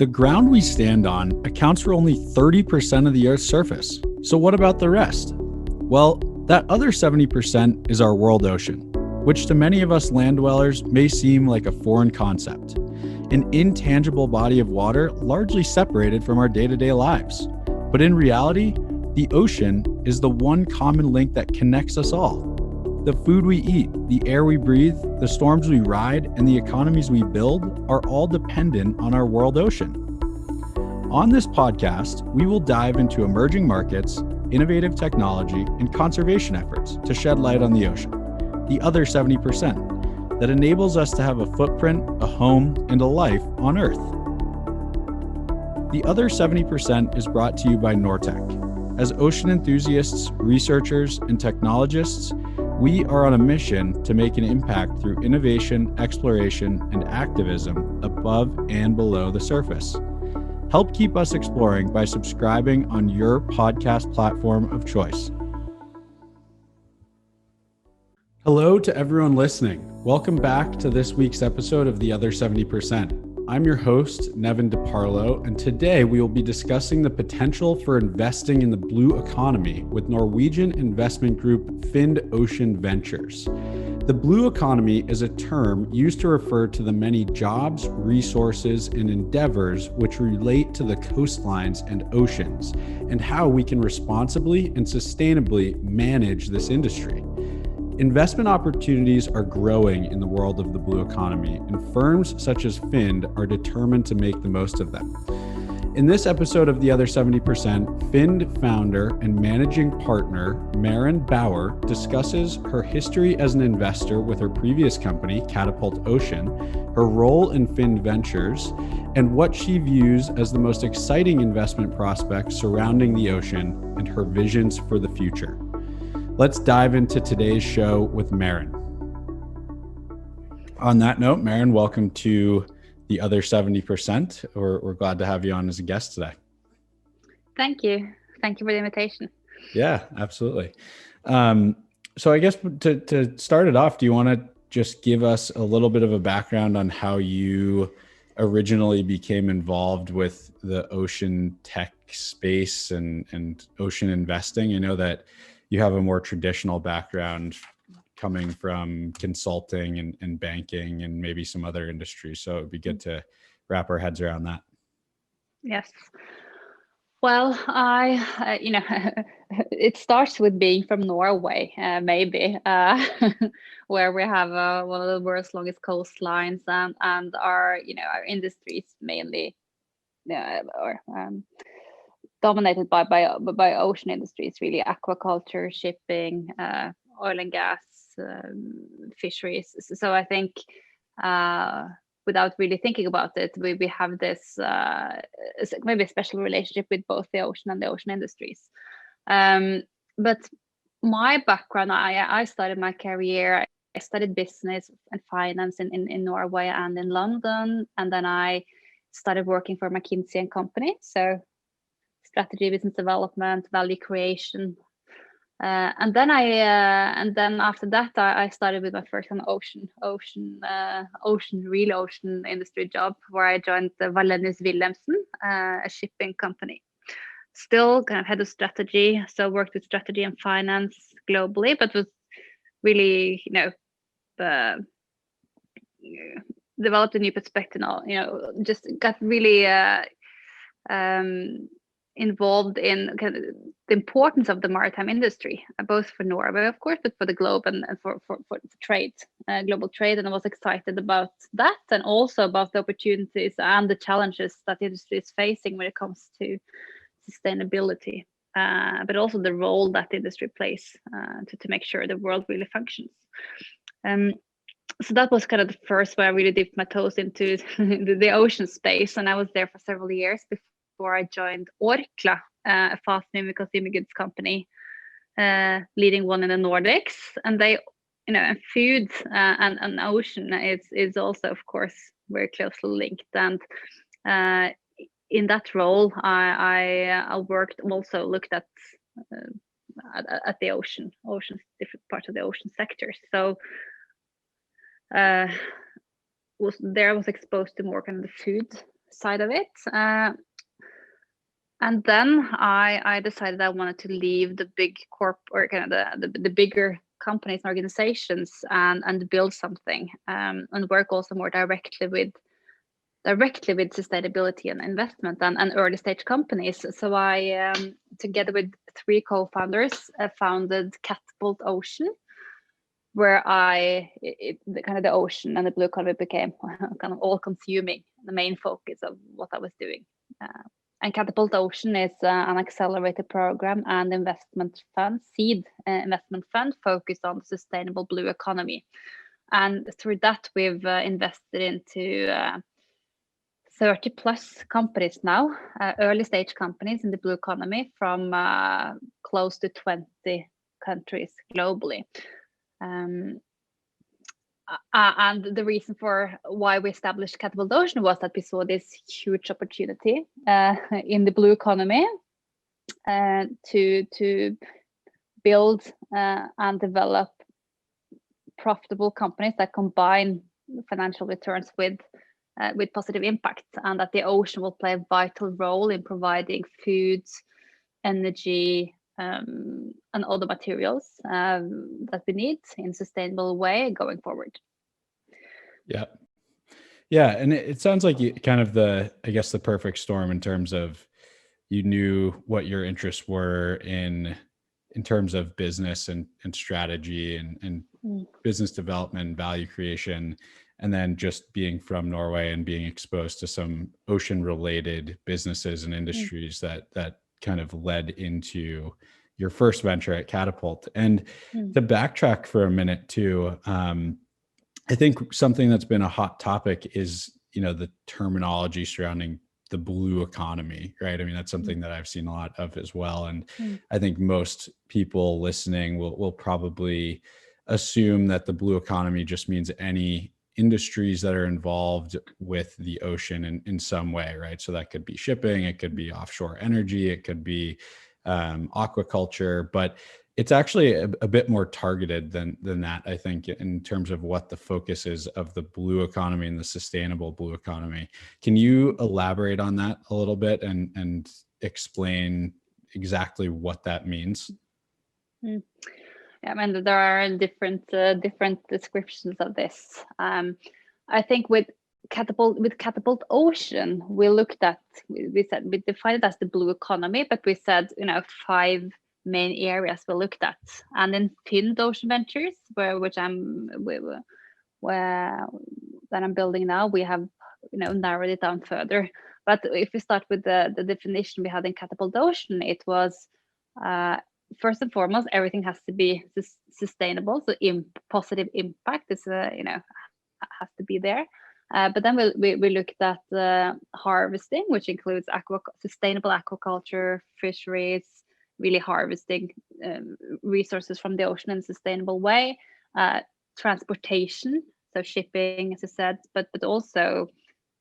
The ground we stand on accounts for only 30% of the Earth's surface. So what about the rest? Well, that other 70% is our world ocean, which to many of us land dwellers may seem like a foreign concept. An intangible body of water largely separated from our day-to-day lives. But in reality, the ocean is the one common link that connects us all. The food we eat, the air we breathe, the storms we ride, and the economies we build are all dependent on our world ocean. On this podcast, we will dive into emerging markets, innovative technology, and conservation efforts to shed light on the ocean, the other 70%, that enables us to have a footprint, a home, and a life on Earth. The other 70% is brought to you by Nortec. As ocean enthusiasts, researchers, and technologists, we are on a mission to make an impact through innovation, exploration, and activism above and below the surface. Help keep us exploring by subscribing on your podcast platform of choice. Hello to everyone listening. Welcome back to this week's episode of The Other 70%. I'm your host, Nevin DeParlo, and today we will be discussing the potential for investing in the blue economy with Norwegian investment group Fynd Ventures. The blue economy is a term used to refer to the many jobs, resources, and endeavors which relate to the coastlines and oceans, and how we can responsibly and sustainably manage this industry. Investment opportunities are growing in the world of the blue economy, and firms such as Fynd are determined to make the most of them. In this episode of The Other 70%, Fynd founder and managing partner Maren Bauer discusses her history as an investor with her previous company, Catapult Ocean, her role in Fynd Ventures, and what she views as the most exciting investment prospects surrounding the ocean and her visions for the future. Let's dive into today's show with Maren. On that note, Maren, welcome to The Other 70%. We're glad to have you on as a guest today. Thank you. Thank you for the invitation. Yeah, absolutely. So I guess to start it off, do you want to just give us a little bit of a background on how you originally became involved with the ocean tech space and ocean investing? I know that you have a more traditional background coming from consulting and banking and maybe some other industries. So it'd be good to wrap our heads around that. Yes. Well, it starts with being from Norway, maybe, where we have one of the world's longest coastlines, and our industries mainly, dominated by ocean industries, really aquaculture, shipping, oil and gas, fisheries. So I think without really thinking about it, we have this maybe a special relationship with both the ocean and the ocean industries. But my background, I started my career, I studied business and finance in Norway and in London, and then I started working for McKinsey and Company. So strategy, business development, value creation, and then after that, I started with my first kind of real ocean industry job, where I joined the Wallenius Wilhelmsen, a shipping company. Still kind of head of strategy, so worked with strategy and finance globally, but was really developed a new perspective. Just got really involved in kind of the importance of the maritime industry, both for Norway, of course, but for the globe and for trade, global trade. And I was excited about that, and also about the opportunities and the challenges that the industry is facing when it comes to sustainability, but also the role that the industry plays to make sure the world really functions. So that was kind of the first where I really dipped my toes into the ocean space, and I was there for several years before I joined Orkla, a fast-moving consumer goods company, leading one in the Nordics. And they, and food and ocean is also, of course, very closely linked. And in that role, I looked at the ocean, different parts of the ocean sector. So was exposed to more kind of the food side of it. And then I decided I wanted to leave the big or kind of the bigger companies and organizations and build something, and work also more directly with sustainability and investment and early stage companies. So I, together with 3 co-founders, founded Catapult Ocean, where the ocean and the blue economy became kind of all consuming, the main focus of what I was doing. And Catapult Ocean is an accelerator program and investment fund, seed investment fund, focused on the sustainable blue economy. And through that, we've invested into 30 plus companies now, early stage companies in the blue economy from close to 20 countries globally. And the reason for why we established Catapult Ocean was that we saw this huge opportunity in the blue economy to build and develop profitable companies that combine financial returns with positive impact, and that the ocean will play a vital role in providing food, energy, and other materials that we need in a sustainable way going forward. Yeah. And it sounds like you kind of the perfect storm in terms of you knew what your interests were in terms of business and strategy and business development, value creation, and then just being from Norway and being exposed to some ocean related businesses and industries that kind of led into your first venture at Catapult. And to backtrack for a minute too, I think something that's been a hot topic is, the terminology surrounding the blue economy, right? I mean, that's something that I've seen a lot of as well. And I think most people listening will probably assume that the blue economy just means any industries that are involved with the ocean in some way, right? So that could be shipping, it could be offshore energy, it could be aquaculture, but it's actually a bit more targeted than that, I think, in terms of what the focus is of the blue economy and the sustainable blue economy. Can you elaborate on that a little bit and explain exactly what that means? Yeah, I mean, there are different descriptions of this. I think with Catapult Ocean, we defined it as the blue economy, but we said 5 main areas we looked at. And in Fynd Ventures, that I'm building now, we have narrowed it down further. But if we start with the definition we had in Catapult Ocean, it was first and foremost, everything has to be sustainable. So positive impact is has to be there. But then we looked at harvesting, which includes sustainable aquaculture, fisheries, really harvesting resources from the ocean in a sustainable way. Transportation, so shipping, as I said, but also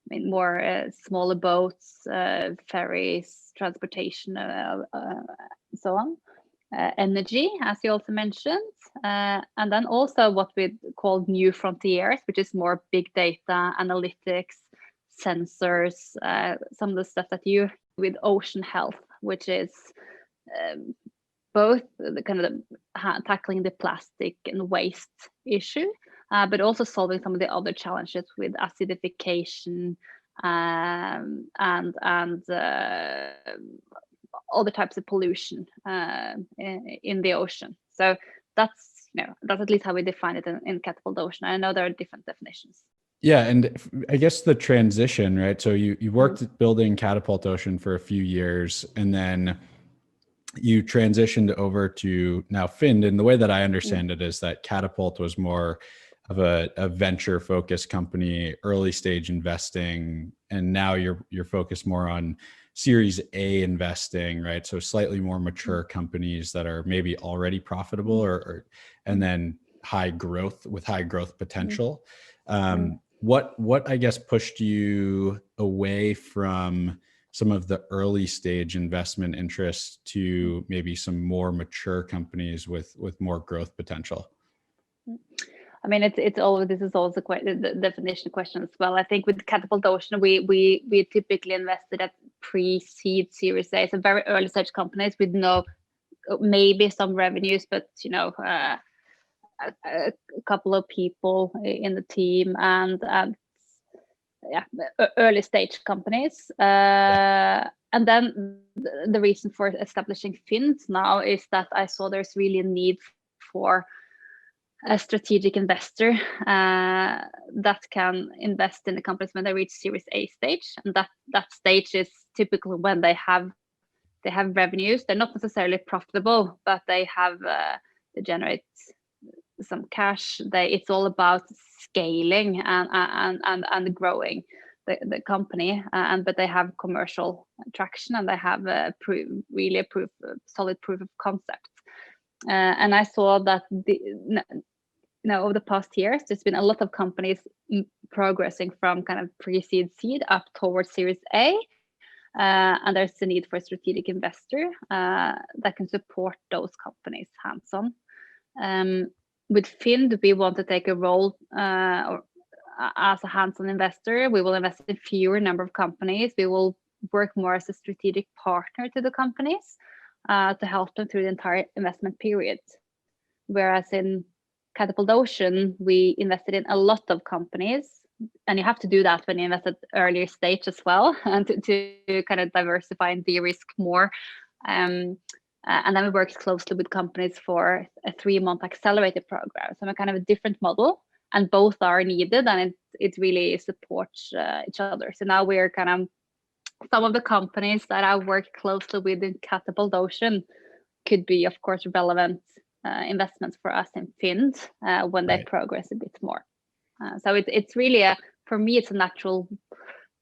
more smaller boats, ferries, transportation, so on. Energy, as you also mentioned, and then also what we call new frontiers, which is more big data, analytics, sensors, some of the stuff that you with ocean health, which is both the kind of tackling the plastic and waste issue, but also solving some of the other challenges with acidification and other types of pollution in the ocean. So that's at least how we define it in Catapult Ocean. I know there are different definitions. Yeah, and I guess the transition, right? So you worked building Catapult Ocean for a few years, and then you transitioned over to now Fynd. And the way that I understand it is that Catapult was more of a venture focused company, early stage investing, and now you're focused more on Series A investing, right? So slightly more mature companies that are maybe already profitable and then high growth potential. What I guess pushed you away from some of the early stage investment interests to maybe some more mature companies with more growth potential? I mean, it's always, this is also quite the definition question as well. I think with Catapult Ocean, we typically invested at pre-seed Series A, so very early stage companies with no, maybe some revenues, but a couple of people in the team, and yeah, early stage companies. And then the reason for establishing Fynd now is that I saw there's really a need for a strategic investor that can invest in the companies when they reach Series A stage, and that stage is typically when they have revenues. They're not necessarily profitable, but they generate some cash. It's all about scaling and growing the company, but they have commercial traction, and they have solid proof of concept. And I saw that over the past years, there's been a lot of companies progressing from kind of pre-seed seed up towards Series A. And there's a need for a strategic investor that can support those companies hands-on. With Fynd, we want to take a role as a hands-on investor. We will invest in fewer number of companies. We will work more as a strategic partner to the companies to help them through the entire investment period. Whereas in Catapult Ocean, we invested in a lot of companies, and you have to do that when you invest at earlier stage as well, and to kind of diversify and de-risk more. And then we worked closely with companies for a 3-month accelerated program. So a kind of a different model, and both are needed, and it really supports each other. So now we're kind of, some of the companies that I worked closely with in Catapult Ocean could be, of course, relevant investments for us in Fynd when they progress a bit more. So it's really for me, it's a natural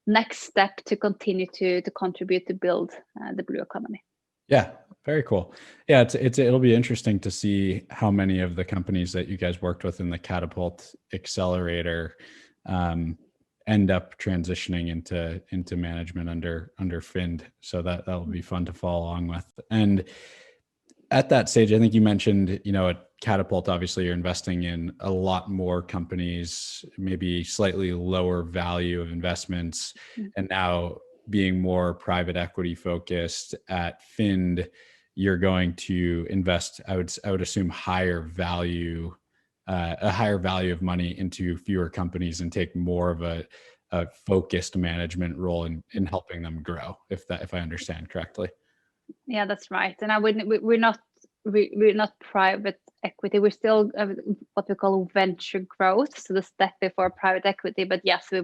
next step to continue to contribute to build the blue economy. Yeah, very cool. Yeah, it'll be interesting to see how many of the companies that you guys worked with in the Catapult Accelerator end up transitioning into management under Fynd. So that will be fun to follow along with. And at that stage, I think you mentioned, at Catapult, obviously you're investing in a lot more companies, maybe slightly lower value of investments, and now being more private equity focused at Fynd, you're going to invest, I would assume, a higher value of money into fewer companies and take more of a focused management role in helping them grow, if I understand correctly. Yeah, that's right. And we're not private equity. We're still what we call venture growth, so the step before private equity. But yes, we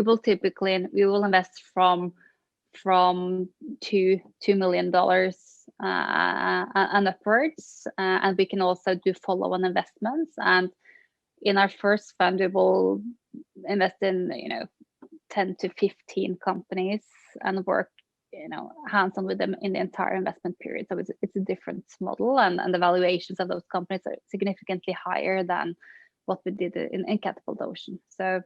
will typically invest from $2 million and upwards, and we can also do follow-on investments. And in our first fund, we will invest in 10 to 15 companies and work hands-on with them in the entire investment period. So it's a different model, and the valuations of those companies are significantly higher than what we did in Catapult Ocean. So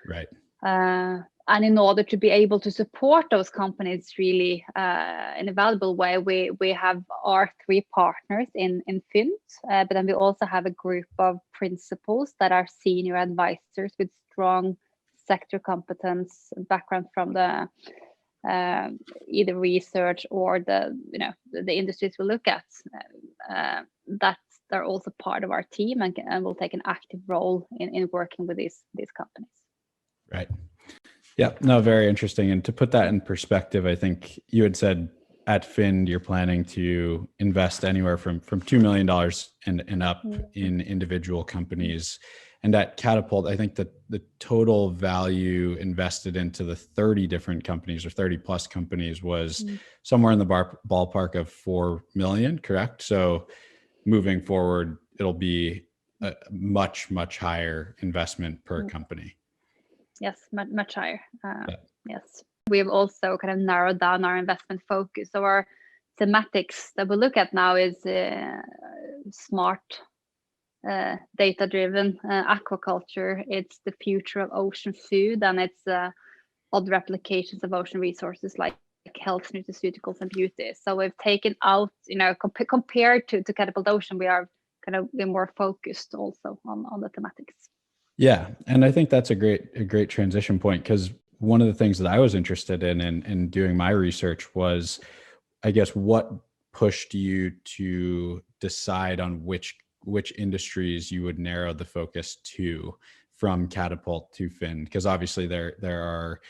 right. And in order to be able to support those companies really in a valuable way, we have our 3 partners in Fynd, but then we also have a group of principals that are senior advisors with strong sector competence, background from the either research or the industries we look at, that they're also part of our team and will take an active role in working with these companies. Right. Yeah, no, very interesting. And to put that in perspective, I think you had said at Fynd, you're planning to invest anywhere from $2 million and up in individual companies. And at Catapult, I think that the total value invested into the 30 different companies or 30 plus companies was somewhere in the ballpark of 4 million, correct? So moving forward, it'll be a much, much higher investment per company. Yes, much higher. Yes. We have also kind of narrowed down our investment focus. So our thematics that we look at now is smart, data-driven aquaculture. It's the future of ocean food, and it's other applications of ocean resources like health, nutraceuticals, and beauty. So we've taken out, compared to Catapult Ocean, we are kind of be more focused also on the thematics. Yeah, and I think that's a great transition point, because one of the things that I was interested in doing my research was, I guess, what pushed you to decide on which industries you would narrow the focus to from Catapult to Fynd? Because obviously there are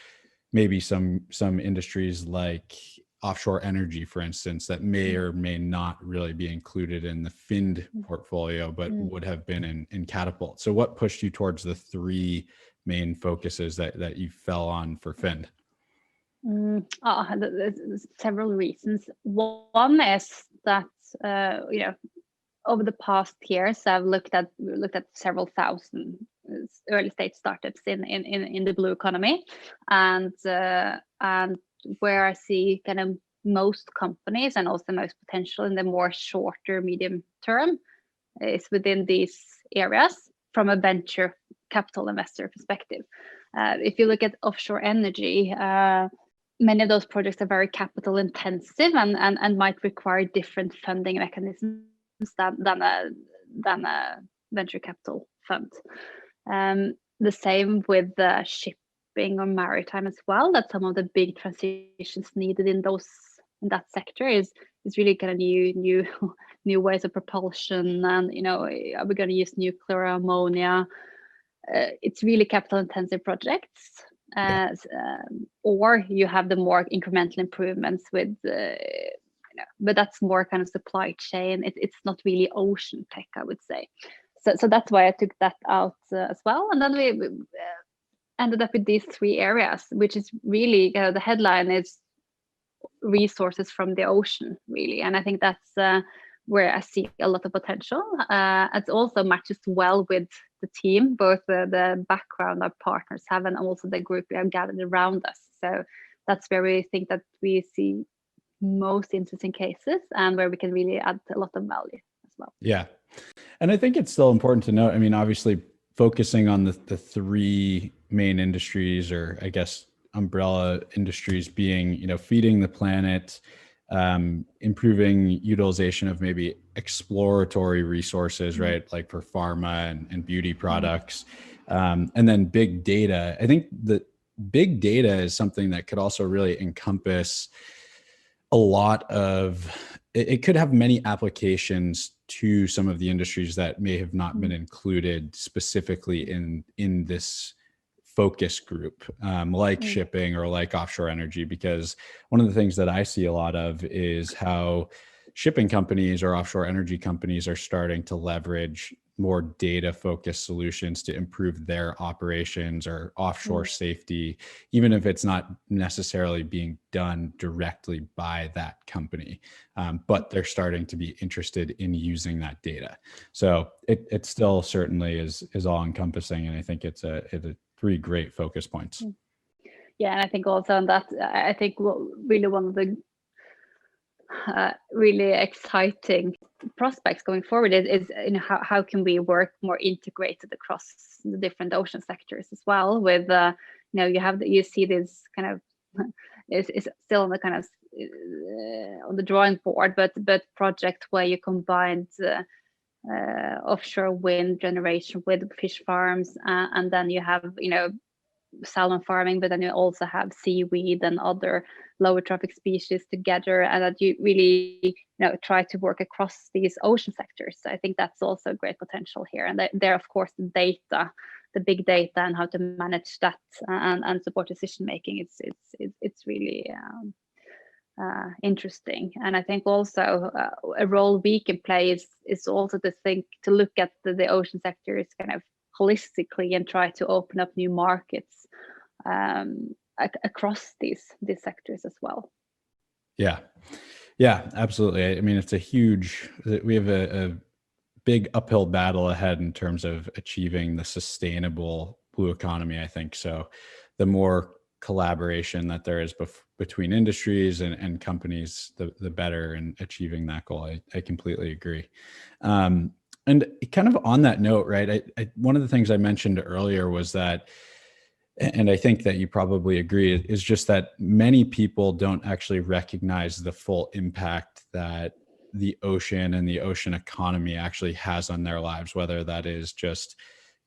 maybe some industries like offshore energy, for instance, that may or may not really be included in the Fynd portfolio, but would have been in Catapult. So what pushed you towards the three main focuses that you fell on for Fynd? There's several reasons. One is that over the past years, I've looked at several thousand early stage startups in the blue economy, and where I see kind of most companies and also most potential in the more shorter medium term is within these areas from a venture capital investor perspective. If you look at offshore energy, many of those projects are very capital intensive and might require different funding mechanisms than a venture capital fund. The same with shipping or maritime as well. That some of the big transitions needed in that sector is really kind of new ways of propulsion, and are we going to use nuclear ammonia? It's really capital intensive projects. Or you have the more incremental improvements with but that's more kind of supply chain. It's not really ocean tech, I would say. So that's why I took that out as well. And then we ended up with these three areas, which is really the headline is resources from the ocean, really. And I think that's where I see a lot of potential. It also matches well with the team, both the background our partners have and also the group we have gathered around us. So that's where we think that we see most interesting cases and where we can really add a lot of value as well. Yeah. And I think it's still important to note, I mean, obviously focusing on the three main industries, or I guess umbrella industries, being, feeding the planet, improving utilization of maybe exploratory resources, right? Like for pharma and beauty products, and then big data. I think that big data is something that could also really encompass a lot of, it could have many applications to some of the industries that may have not been included specifically in this focus group, like shipping or like offshore energy. Because one of the things that I see a lot of is how shipping companies or offshore energy companies are starting to leverage more data focused solutions to improve their operations or offshore safety, even if it's not necessarily being done directly by that company. But they're starting to be interested in using that data. So it still certainly is all encompassing. And I think it's a three great focus points. Yeah, and I think also on that, I think really one of the really exciting prospects going forward is how can we work more integrated across the different ocean sectors as well. With you see this kind of is still on the kind of on the drawing board, but project where you combine offshore wind generation with fish farms, and then you have salmon farming, but then you also have seaweed and other lower trophic species together, and that you really try to work across these ocean sectors. I think that's also a great potential here. And there, of course, the data, the big data, and how to manage that and support decision making. It's really interesting. And I think also a role we can play is also to look at the ocean sectors kind of holistically and try to open up new markets across these sectors as well. Yeah, absolutely. I mean, we have a big uphill battle ahead in terms of achieving the sustainable blue economy, I think. So the more collaboration that there is between industries and companies, the better in achieving that goal. I completely agree. And kind of on that note, right, one of the things I mentioned earlier was that, and I think that you probably agree, is just that many people don't actually recognize the full impact that the ocean and the ocean economy actually has on their lives, whether that is just,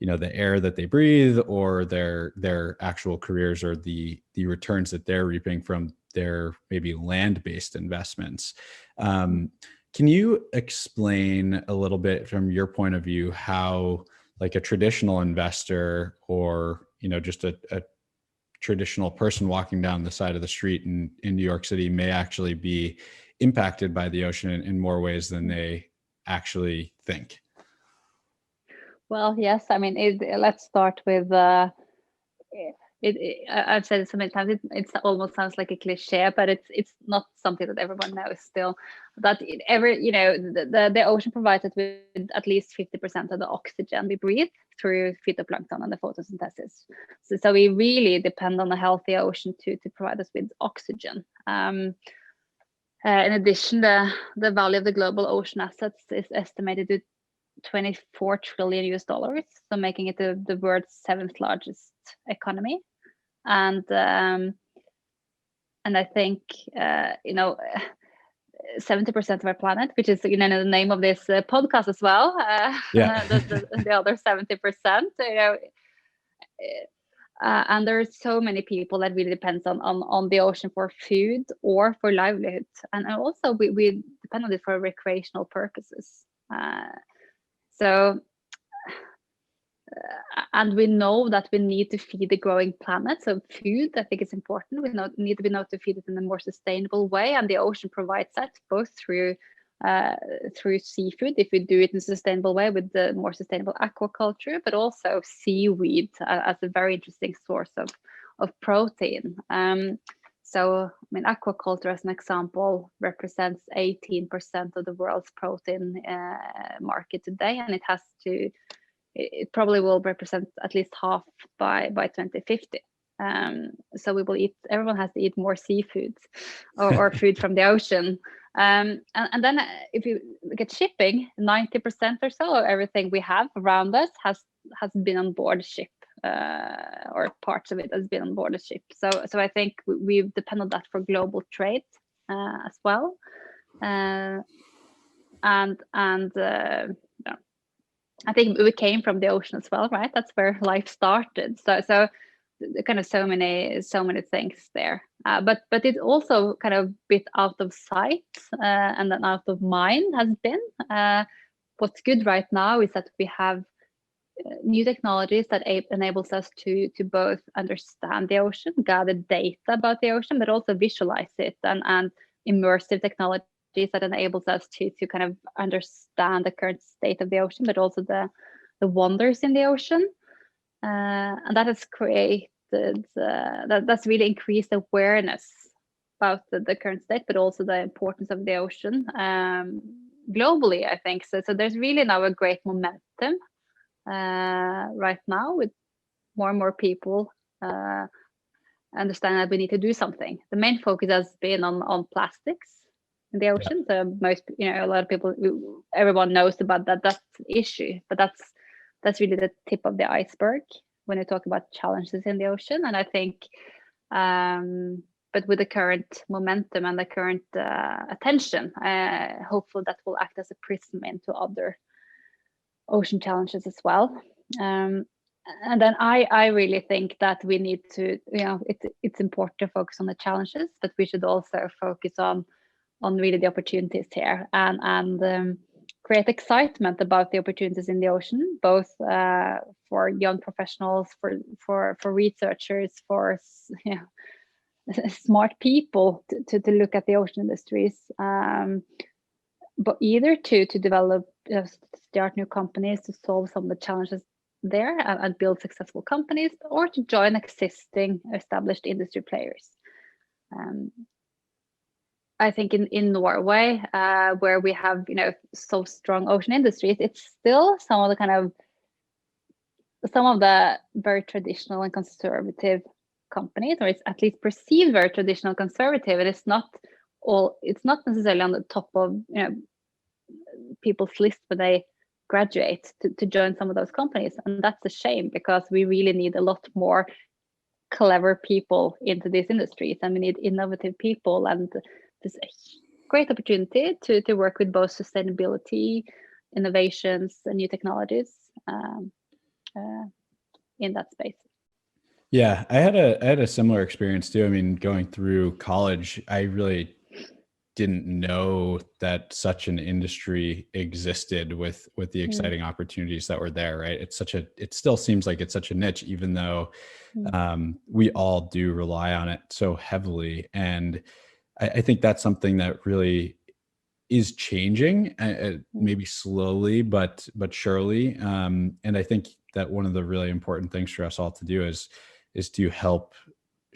the air that they breathe, or their actual careers, or the returns that they're reaping from their maybe land-based investments. Can you explain a little bit from your point of view how, like, a traditional investor, or just a traditional person walking down the side of the street in New York City may actually be impacted by the ocean in more ways than they actually think? Well, yes. I mean, let's start with I've said it so many times. It almost sounds like a cliche, but it's not something that everyone knows still. That the ocean provides us with at least 50% of the oxygen we breathe through phytoplankton and the photosynthesis. So we really depend on a healthy ocean to provide us with oxygen. In addition, the value of the global ocean assets is estimated to $24 trillion US, so making it the world's 7th largest economy. And I think 70% of our planet, which is the name of this podcast as well. The other 70%. And there are so many people that really depends on the ocean for food or for livelihood, and also we depend on it for recreational purposes. And we know that we need to feed the growing planet. So food, I think, is important. We need to feed it in a more sustainable way, and the ocean provides that both through seafood, if we do it in a sustainable way with the more sustainable aquaculture, but also seaweed as a very interesting source of protein. So, I mean, aquaculture, as an example, represents 18% of the world's protein market today, and it probably will represent at least half by 2050. So everyone has to eat more seafood or food from the ocean. And then if you look at shipping, 90% or so of everything we have around us has been on board a ship, or parts of it has been on board a ship. So I think we depend on that for global trade as well. I think we came from the ocean as well, right? That's where life started. So kind of so many things there. But it also kind of bit out of sight and then out of mind has been. What's good right now is that we have new technologies that enables us to both understand the ocean, gather data about the ocean, but also visualize it, and immersive technology that enables us to kind of understand the current state of the ocean, but also the wonders in the ocean. And that has created, that's really increased awareness about the current state, but also the importance of the ocean globally, I think. So there's really now a great momentum right now, with more and more people understand that we need to do something. The main focus has been on plastics in the ocean. So a lot of people, everyone knows about that issue, but that's really the tip of the iceberg when you talk about challenges in the ocean. And I think, but with the current momentum and the current attention, hopefully that will act as a prism into other ocean challenges as well. And then I really think that we need to, it's important to focus on the challenges, but we should also focus on really the opportunities here, and create excitement about the opportunities in the ocean, both for young professionals, for researchers, for smart people to look at the ocean industries, but either to develop, start new companies to solve some of the challenges there and build successful companies, or to join existing established industry players. I think in Norway, where we have so strong ocean industries, it's still some of the very traditional and conservative companies, or it's at least perceived very traditional and conservative, and it's not necessarily on the top of people's list when they graduate to join some of those companies. And that's a shame, because we really need a lot more clever people into these industries, and we need innovative people, and there's a great opportunity to work with both sustainability, innovations, and new technologies in that space. Yeah, I had a similar experience too. I mean, going through college, I really didn't know that such an industry existed with the exciting opportunities that were there, right? It still seems like it's such a niche, even though we all do rely on it so heavily. And I think that's something that really is changing, maybe slowly, but surely. And I think that one of the really important things for us all to do is to help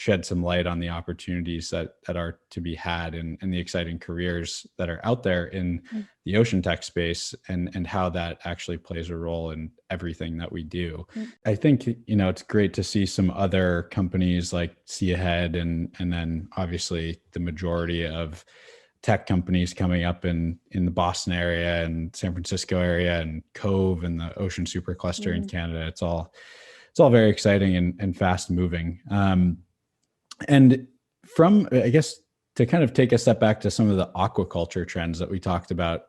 shed some light on the opportunities that are to be had, and the exciting careers that are out there in the ocean tech space, and how that actually plays a role in everything that we do. I think, it's great to see some other companies like Sea Ahead, and then obviously the majority of tech companies coming up in the Boston area and San Francisco area and Cove and the Ocean Supercluster in Canada. It's all very exciting and fast moving. And from, I guess, to kind of take a step back to some of the aquaculture trends that we talked about,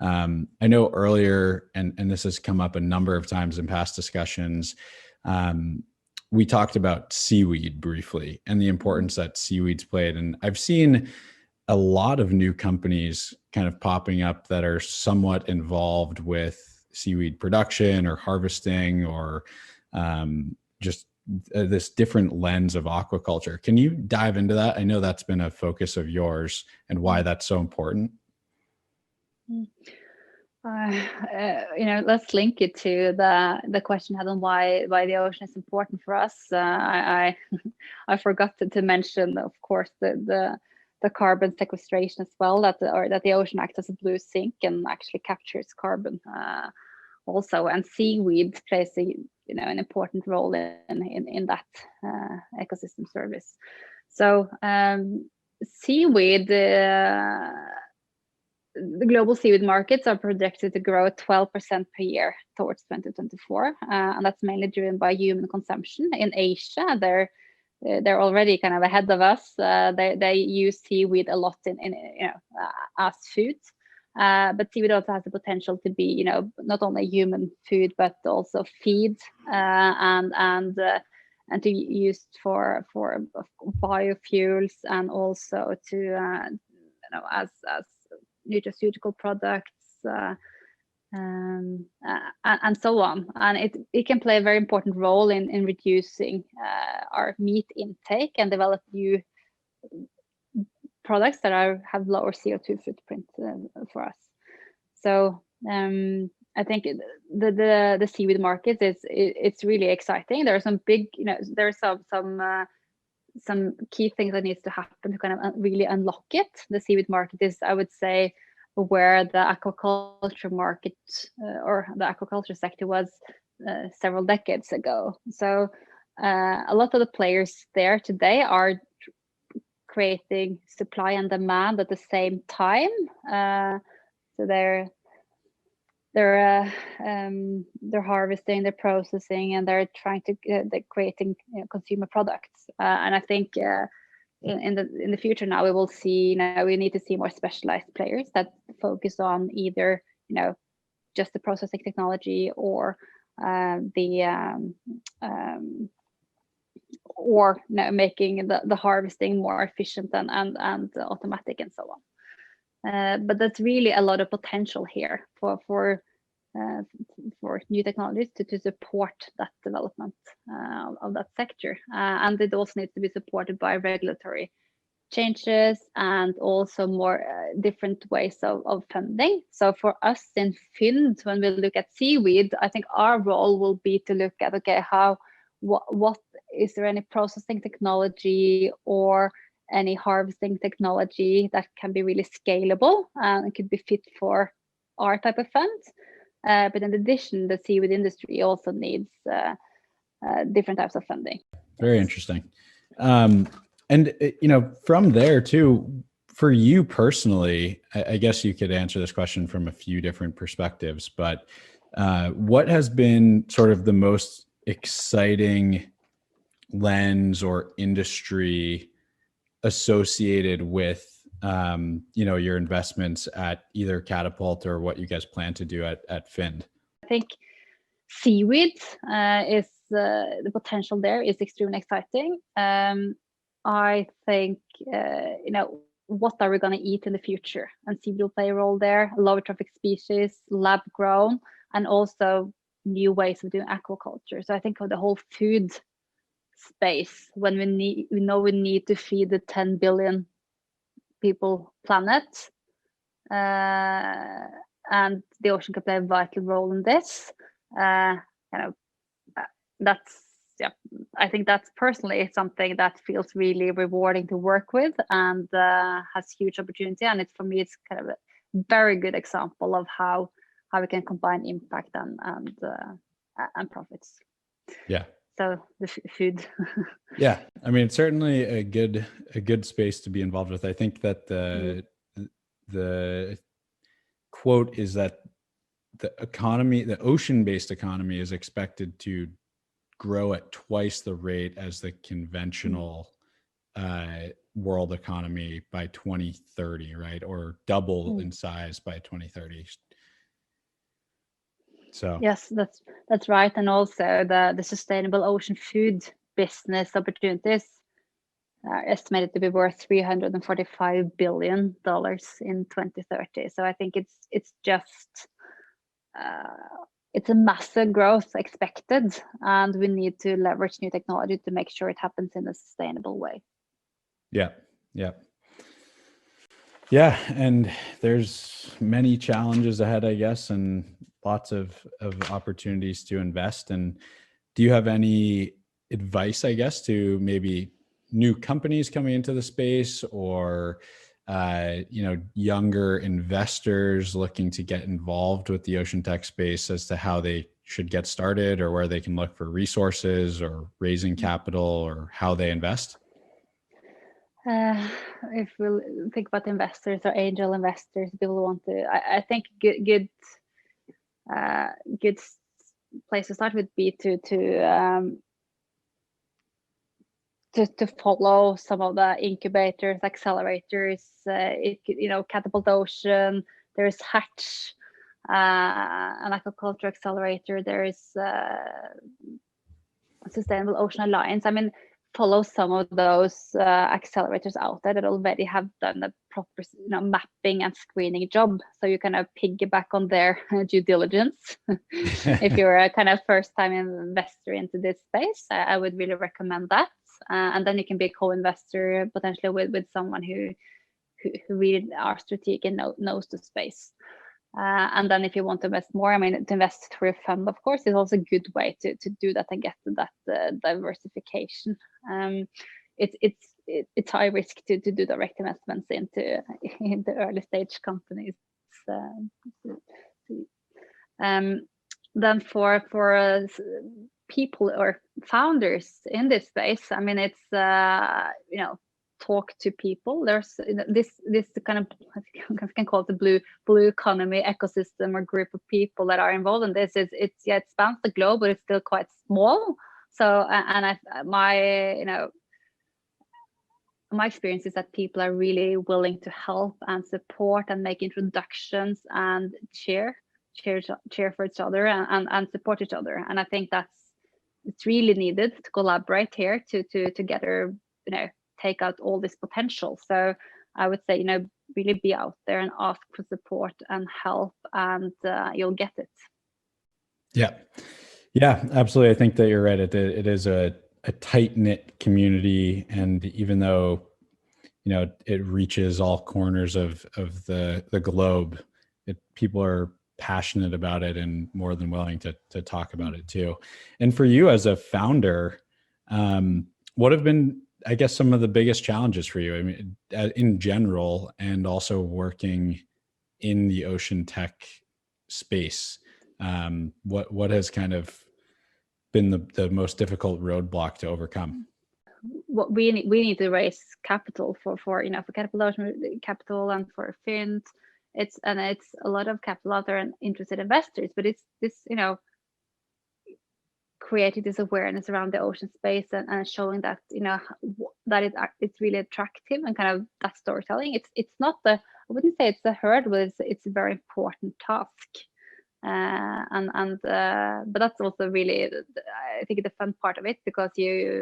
I know earlier, and this has come up a number of times in past discussions, we talked about seaweed briefly and the importance that seaweed's played. And I've seen a lot of new companies kind of popping up that are somewhat involved with seaweed production or harvesting, or just this different lens of aquaculture. Can you dive into that? I know that's been a focus of yours, and why that's so important. Let's link it to the question had on why the ocean is important for us. I forgot to mention, of course, the carbon sequestration as well, that the ocean acts as a blue sink and actually captures carbon also, and seaweed plays an important role in that ecosystem service. So seaweed, the global seaweed markets are projected to grow 12% per year towards 2024, and that's mainly driven by human consumption. In Asia, they're already kind of ahead of us. They use seaweed a lot as food, but seaweed also has the potential to be not only human food but also feed, and to use for biofuels, and also to as nutraceutical products, and so on. And it can play a very important role in reducing our meat intake and develop new products that have lower CO2 footprint for us. So I think the seaweed market it's really exciting. There are some big, there are some key things that needs to happen to kind of really unlock it. The seaweed market is, I would say, where the aquaculture market or the aquaculture sector was several decades ago. So a lot of the players there today are creating supply and demand at the same time. So they're harvesting, they're processing, and they're creating consumer products. And I think in the future now we will see, we need to see more specialized players that focus on either just the processing technology, or making the harvesting more efficient and automatic and so on. But that's really a lot of potential here for new technologies to support that development of that sector, and it also needs to be supported by regulatory changes and also more different ways of funding. So for us in Fynd, when we look at seaweed, I think our role will be to look at, okay, what is there any processing technology or any harvesting technology that can be really scalable and could be fit for our type of fund. But in addition, the seaweed industry also needs different types of funding. Very interesting. And from there too, for you personally, I guess you could answer this question from a few different perspectives, but what has been sort of the most exciting lens or industry associated with your investments at either Catapult or what you guys plan to do at Fynd? I think Seaweed is the potential there is extremely exciting. I think what are we going to eat in the future, and seaweed will play a role there. Low trophic species, lab grown, and also new ways of doing aquaculture. So I think of the whole food space when we need to feed the 10 billion people planet, and the ocean can play a vital role in this. That's I think that's personally something that feels really rewarding to work with, and has huge opportunity. And for me, it's kind of a very good example of how we can combine impact and profits. Yeah. So the food. Yeah, I mean, it's certainly a good space to be involved with. I think that the quote is that the ocean-based economy is expected to grow at twice the rate as the conventional world economy by 2030, right? Or double in size by 2030. So yes, that's right. And also the sustainable ocean food business opportunities are estimated to be worth $345 billion in 2030. So I think it's just it's a massive growth expected, and we need to leverage new technology to make sure it happens in a sustainable way. Yeah. And there's many challenges ahead, I guess, and lots of opportunities to invest. And do you have any advice, I guess, to maybe new companies coming into the space, or younger investors looking to get involved with the ocean tech space, as to how they should get started, or where they can look for resources or raising capital, or how they invest? If we think about investors or angel investors, people want to. I think good place to start would be to follow some of the incubators, accelerators. Catapult Ocean. There's Hatch, an aquaculture accelerator. There's Sustainable Ocean Alliance. I mean, follow some of those accelerators out there that already have done the proper mapping and screening job, so you kind of piggyback on their due diligence. If you're a kind of first time investor into this space, I would really recommend that. And then you can be a co-investor potentially with someone who really are strategic and knows the space. And then if you want to invest more, I mean, to invest through a fund, of course, is also a good way to do that and get that diversification. It's high risk to do direct investments into early stage companies. Then for people or founders in this space, I mean, it's talk to people. There's this kind of, I can call it the blue economy ecosystem or group of people that are involved in this. It spans the globe, but it's still quite small. So my experience is that people are really willing to help and support and make introductions and cheer for each other and support each other. And I think it's really needed to collaborate here to together take out all this potential. So I would say really be out there and ask for support and help, and you'll get it. Yeah, absolutely. I think that you're right. It is a tight-knit community, and even though it reaches all corners of the globe, people are passionate about it and more than willing to talk about it too. And for you as a founder, what have been, I guess, some of the biggest challenges for you? I mean, in general, and also working in the ocean tech space, what has kind of been the most difficult roadblock to overcome? What we need to raise capital for Catapult Ocean capital, and for Fynd. It's a lot of capital out there and interested investors, but it's this creating this awareness around the ocean space and showing that that it's really attractive, and kind of that storytelling. It's not the, I wouldn't say it's a hurdle, but it's a very important task. But that's also really, I think, the fun part of it, because I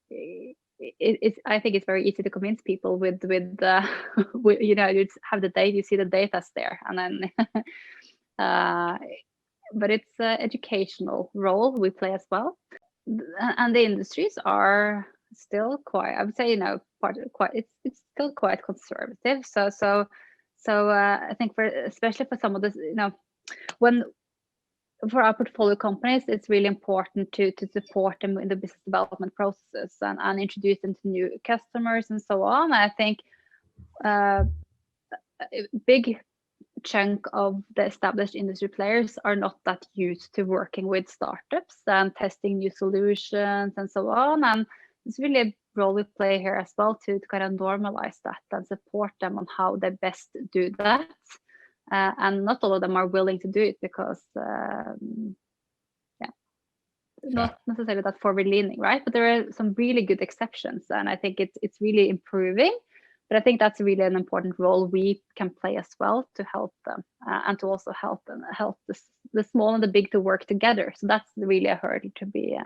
think it's very easy to convince people with you know, you have the data, you see the data's there, and then but it's an educational role we play as well. And the industries are still quite, I would say, you know, it's still quite conservative. So I think especially for some of this, you know, for our portfolio companies, it's really important to support them in the business development process, and introduce them to new customers and so on. I think a big chunk of the established industry players are not that used to working with startups and testing new solutions and so on. And it's really a role we play here as well to kind of normalize that and support them on how they best do that. And not all of them are willing to do it, because not necessarily that forward leaning, right? But there are some really good exceptions, and I think it's really improving. But I think that's really an important role we can play as well, to help them, and to also help the small and the big to work together. So that's really a hurdle to be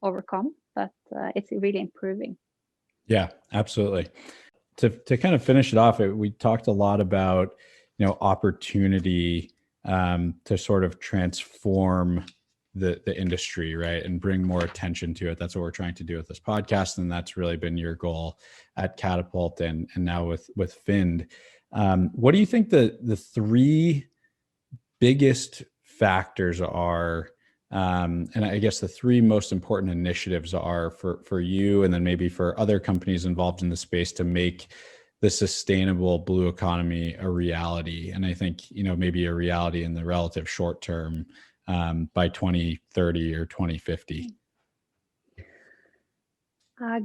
overcome, but it's really improving. Yeah, absolutely. To kind of finish it off, we talked a lot about, you know, opportunity to sort of transform the industry, right, and bring more attention to it. That's what we're trying to do with this podcast, and that's really been your goal at Catapult and now with Fynd. What do you think the three biggest factors are, and I guess the three most important initiatives are for you, and then maybe for other companies involved in the space, to make the sustainable blue economy a reality? And I think, you know, maybe a reality in the relative short term, by 2030 or 2050?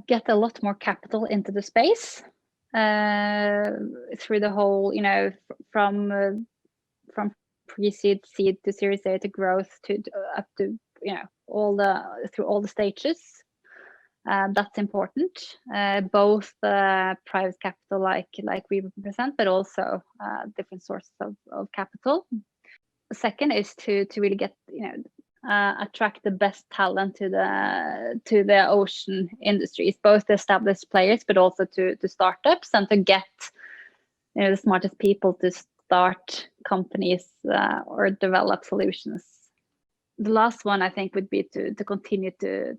Get a lot more capital into the space through the whole, you know, from pre-seed, seed to Series A to growth to up to, you know, through all the stages. That's important. Both private capital, like we represent, but also different sources of capital. The second is to really get, you know, attract the best talent to the ocean industries, both the established players, but also to startups, and to get, you know, the smartest people to start companies or develop solutions. The last one, I think, would be to continue to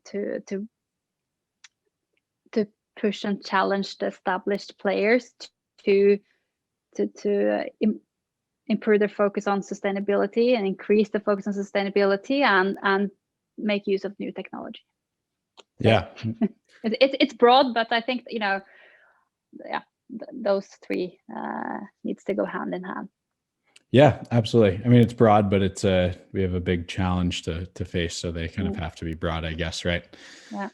push and challenge the established players to improve their focus on sustainability, and increase the focus on sustainability, and make use of new technology. Yeah. It's broad, but I think, you know, those three needs to go hand in hand. Yeah, absolutely. I mean, it's broad, but it's we have a big challenge to face, so they kind of have to be broad, I guess, right? Yeah.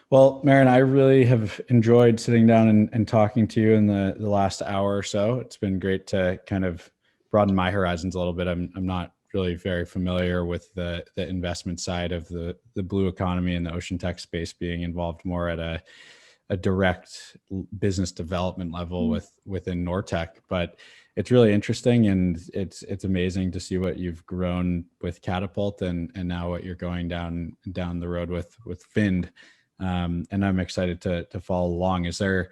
Well, Maren, I really have enjoyed sitting down and talking to you in the last hour or so. It's been great to kind of broaden my horizons a little bit. I'm not really very familiar with the investment side of the blue economy and the ocean tech space, being involved more at a direct business development level within Nortech. But it's really interesting, and it's amazing to see what you've grown with Catapult, and now what you're going down the road with Fynd. And I'm excited to follow along. Is there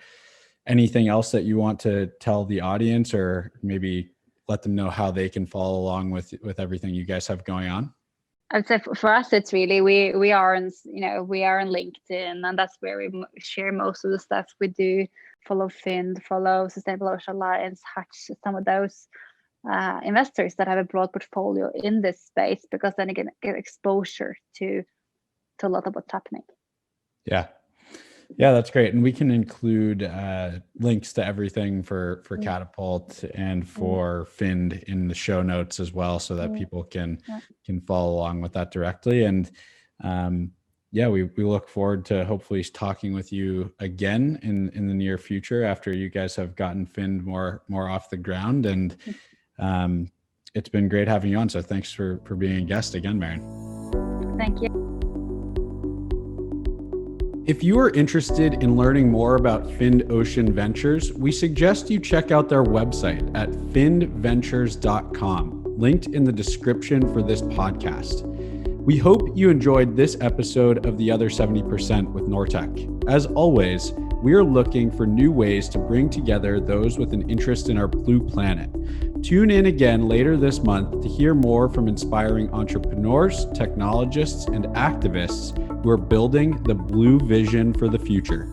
anything else that you want to tell the audience, or maybe let them know how they can follow along with everything you guys have going on? I would say for us, it's really, we are on, you know, we are on LinkedIn, and that's where we share most of the stuff we do. Follow Fynd, follow Sustainable Ocean Alliance, Hatch, some of those investors that have a broad portfolio in this space, because then you can get exposure to a lot of what's happening. Yeah, that's great. And we can include links to everything for Catapult and for Fynd in the show notes as well, so that people can follow along with that directly. And we look forward to hopefully talking with you again in the near future, after you guys have gotten Fynd more off the ground. And it's been great having you on. So thanks for being a guest again, Maren. Thank you. If you are interested in learning more about Fynd Ocean Ventures, we suggest you check out their website at fyndventures.com, linked in the description for this podcast. We hope you enjoyed this episode of The Other 70% with Nortec. As always, we are looking for new ways to bring together those with an interest in our blue planet. Tune in again later this month to hear more from inspiring entrepreneurs, technologists, and activists who are building the blue vision for the future.